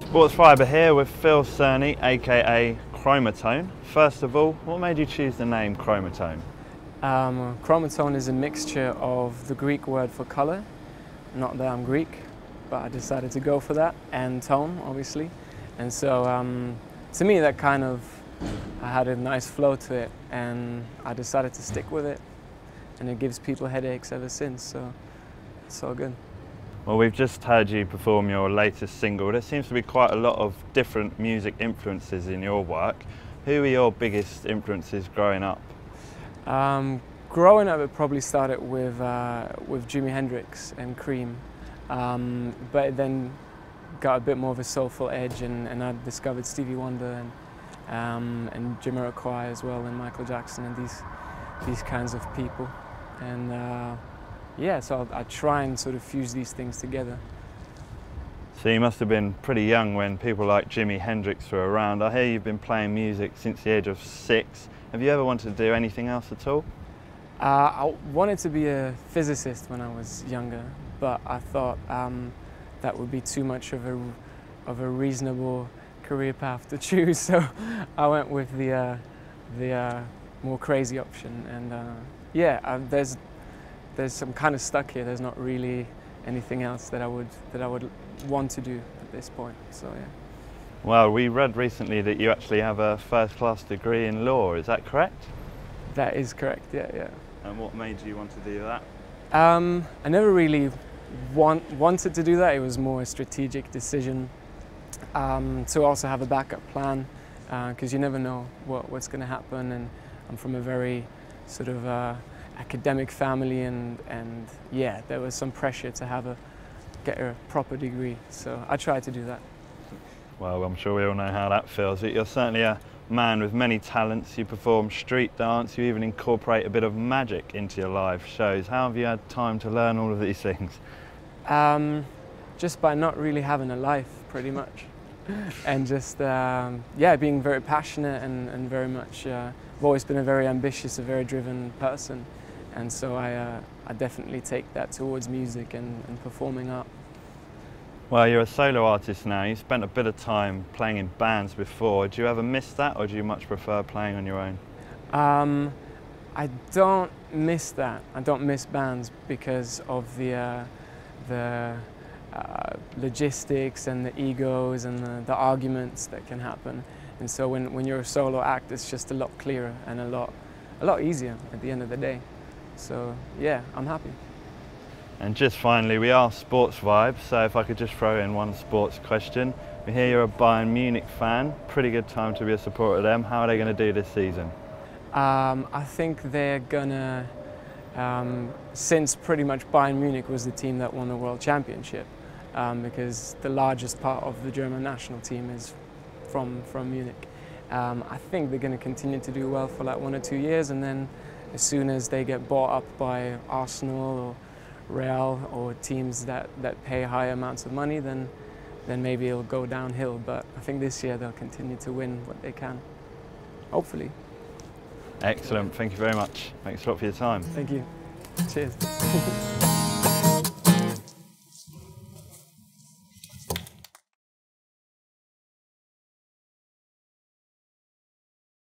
Sportsvibe here with Phil Cerny, aka Chromatone. First of all, what made you choose the name Chromatone? Chromatone is a mixture of the Greek word for colour, not that I'm Greek, but I decided to go for that, and tone, obviously. And so to me that kind of, I had a nice flow to it, and I decided to stick with it, and it gives people headaches ever since, so it's all good. Well, we've just heard you perform your latest single. There seems to be quite a lot of different music influences in your work. Who were your biggest influences growing up? Growing up, it probably started with Jimi Hendrix and Cream, but it then got a bit more of a soulful edge, and I discovered Stevie Wonder and Jamiroquai as well, and Michael Jackson, and these kinds of people. And yeah, so I try and sort of fuse these things together. So you must have been pretty young when people like Jimi Hendrix were around. I hear you've been playing music since the age of 6. Have you ever wanted to do anything else at all? I wanted to be a physicist when I was younger, but I thought that would be too much of a reasonable career path to choose, so I went with the more crazy option. And yeah, I'm kind of stuck here. There's not really anything else that I would want to do at this point. So yeah. Well, we read recently that you actually have a first-class degree in law. Is that correct? That is correct. Yeah, yeah. And what made you want to do that? I never really wanted to do that. It was more a strategic decision to also have a backup plan, because you never know what's going to happen. And I'm from a very sort of academic family, and yeah, there was some pressure to get a proper degree, so I tried to do that. Well, I'm sure we all know how that feels. You're certainly a man with many talents. You perform street dance, you even incorporate a bit of magic into your live shows. How have you had time to learn all of these things? Just by not really having a life, pretty much, and just yeah, being very passionate and very much. I've always been a very ambitious, a very driven person. And so I definitely take that towards music and performing art. Well, you're a solo artist now. You spent a bit of time playing in bands before. Do you ever miss that, or do you much prefer playing on your own? I don't miss that. I don't miss bands because of the logistics and the egos and the arguments that can happen. And so when you're a solo act, it's just a lot clearer and a lot easier at the end of the day. So yeah, I'm happy. And just finally, we are Sportsvibe, so if I could just throw in one sports question. We hear you're a Bayern Munich fan. Pretty good time to be a supporter of them. How are they going to do this season? I think they're gonna, since pretty much Bayern Munich was the team that won the World Championship, because the largest part of the German national team is from Munich. I think they're going to continue to do well for like 1 or 2 years, and then as soon as they get bought up by Arsenal or Real or teams that pay high amounts of money, then maybe it'll go downhill. But I think this year they'll continue to win what they can, hopefully. Excellent, thank you very much. Thanks a lot for your time. Thank you. Cheers.